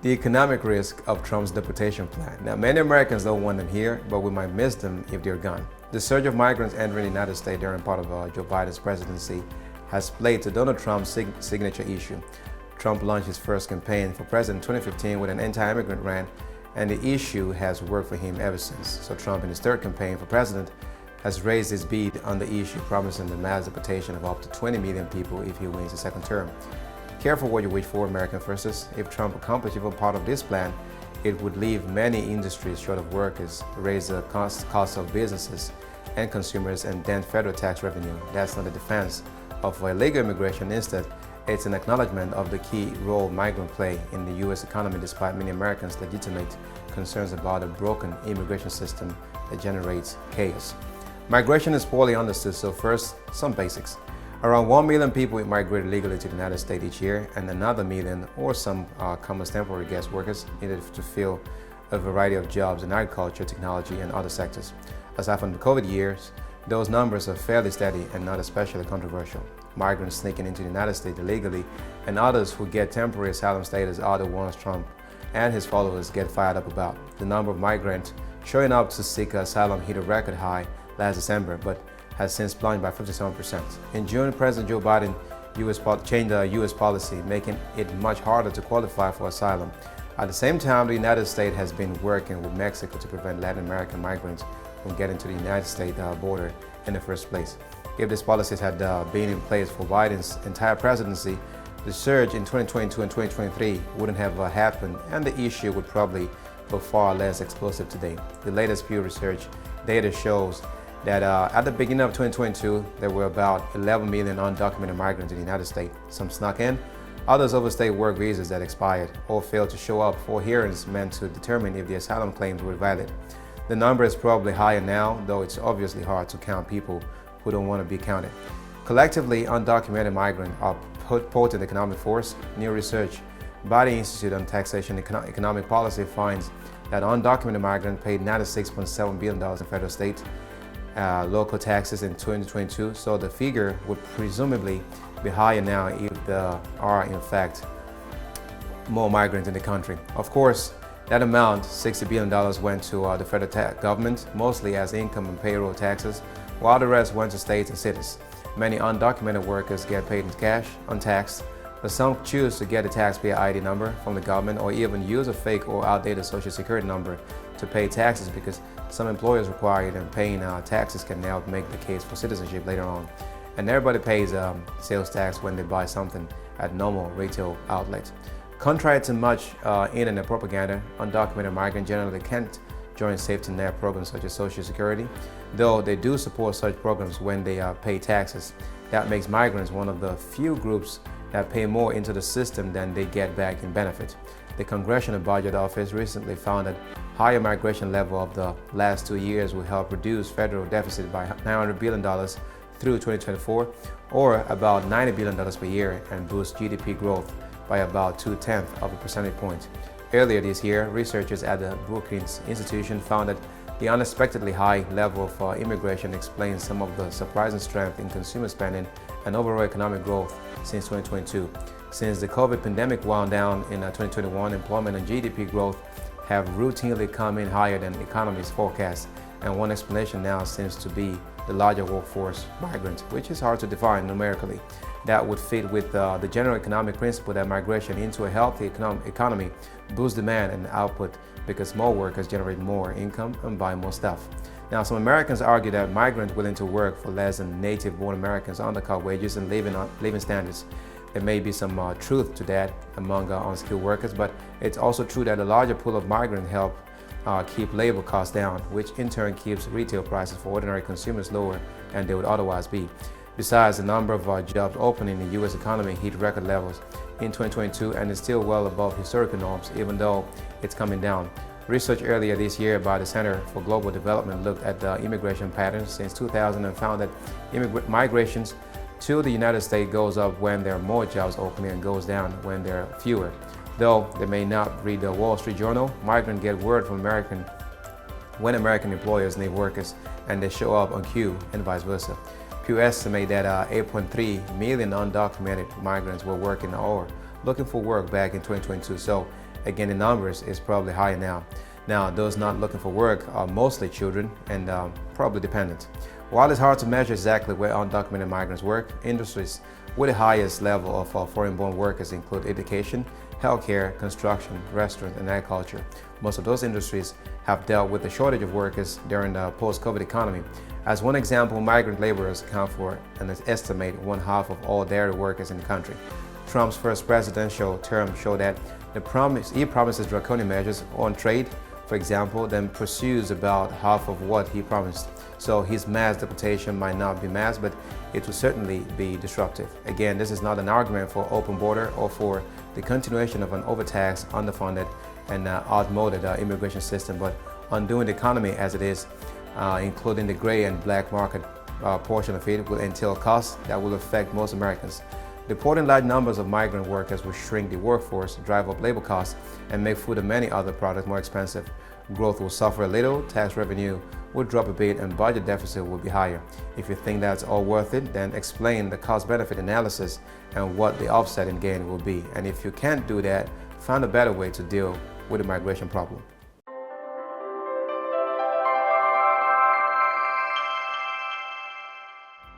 The economic risk of Trump's deportation plan. Now, many Americans don't want them here, but we might miss them if they're gone. The surge of migrants entering the United States during part of Joe Biden's presidency has played to Donald Trump's signature issue. Trump launched his first campaign for president in 2015 with an anti-immigrant rant, and the issue has worked for him ever since. So Trump, in his third campaign for president, has raised his bid on the issue, promising the mass deportation of up to 20 million people if he wins a second term. Careful what you wish for, American firsts. If Trump accomplished even part of this plan, it would leave many industries short of workers, raise the cost of businesses and consumers, and dent federal tax revenue. That's not a defense of illegal immigration. Instead, it's an acknowledgement of the key role migrants play in the U.S. economy, despite many Americans' legitimate concerns about a broken immigration system that generates chaos. Migration is poorly understood, so first, some basics. Around 1 million people migrate legally to the United States each year, and another million, or some, come as temporary guest workers needed to fill a variety of jobs in agriculture, technology, and other sectors. Aside from the COVID years, those numbers are fairly steady and not especially controversial. Migrants sneaking into the United States illegally and others who get temporary asylum status are the ones Trump and his followers get fired up about. The number of migrants showing up to seek asylum hit a record high last December, but has since plunged by 57%. In June, President Joe Biden changed the U.S. policy, making it much harder to qualify for asylum. At the same time, the United States has been working with Mexico to prevent Latin American migrants from getting to the United States border in the first place. If these policies had been in place for Biden's entire presidency, the surge in 2022 and 2023 wouldn't have happened, and the issue would probably be far less explosive today. The latest Pew Research data shows that at the beginning of 2022, there were about 11 million undocumented migrants in the United States. Some snuck in, others overstayed work visas that expired or failed to show up for hearings meant to determine if the asylum claims were valid. The number is probably higher now, though it's obviously hard to count people who don't want to be counted. Collectively, undocumented migrants are potent economic force. New research by the Institute on Taxation and Economic Policy finds that undocumented migrants paid $96.7 billion in federal, state, local taxes in 2022, so the figure would presumably be higher now if there are in fact more migrants in the country. Of course, that amount, $60 billion, went to the federal government, mostly as income and payroll taxes, while the rest went to states and cities. Many undocumented workers get paid in cash, untaxed, but some choose to get a taxpayer ID number from the government or even use a fake or outdated social security number to pay taxes, because some employers require it, and paying taxes can now make the case for citizenship later on. And everybody pays sales tax when they buy something at normal retail outlets. Contrary to much internet propaganda, undocumented migrants generally can't join safety net programs such as Social Security, though they do support such programs when they pay taxes. That makes migrants one of the few groups that pay more into the system than they get back in benefit. The Congressional Budget Office recently found that higher migration level of the last 2 years will help reduce federal deficit by $900 billion through 2024, or about $90 billion per year, and boost GDP growth by about 0.2 of a percentage point. Earlier this year, researchers at the Brookings Institution found that the unexpectedly high level of immigration explains some of the surprising strength in consumer spending and overall economic growth since 2022. Since the COVID pandemic wound down in 2021, employment and GDP growth have routinely come in higher than economists forecast, and one explanation now seems to be the larger workforce migrant, which is hard to define numerically. That would fit with the general economic principle that migration into a healthy economy boosts demand and output, because more workers generate more income and buy more stuff. Now, some Americans argue that migrants willing to work for less than native-born Americans undercut wages and living standards. There may be some truth to that among unskilled workers, but it's also true that a larger pool of migrants help keep labor costs down, which in turn keeps retail prices for ordinary consumers lower than they would otherwise be. Besides, the number of jobs open in the U.S. economy hit record levels in 2022 and is still well above historical norms, even though it's coming down. Research earlier this year by the Center for Global Development looked at the immigration patterns since 2000 and found that migrations to the United States goes up when there are more jobs opening and goes down when there are fewer. Though they may not read the Wall Street Journal, migrants get word from when American employers need workers and they show up on cue, and vice versa. Pew estimate that 8.3 million undocumented migrants were working or looking for work back in 2022. So again, the numbers is probably higher now. Now, those not looking for work are mostly children and probably dependent. While it's hard to measure exactly where undocumented migrants work, industries with the highest level of foreign-born workers include education, healthcare, construction, restaurant, and agriculture. Most of those industries have dealt with the shortage of workers during the post-COVID economy. As one example, migrant laborers account for an estimated 1/2 of all dairy workers in the country. Trump's first presidential term showed that he promises draconian measures on trade, for example, then pursues about half of what he promised. So his mass deportation might not be mass, but it will certainly be disruptive. Again, this is not an argument for open border or for the continuation of an overtaxed, underfunded, and outmoded immigration system, but undoing the economy as it is, including the gray and black market portion of it, will entail costs that will affect most Americans. Deporting large numbers of migrant workers will shrink the workforce, drive up labor costs, and make food and many other products more expensive. Growth will suffer a little, tax revenue will drop a bit, and budget deficit will be higher. If you think that's all worth it, then explain the cost-benefit analysis and what the offsetting gain will be. And if you can't do that, find a better way to deal with the migration problem.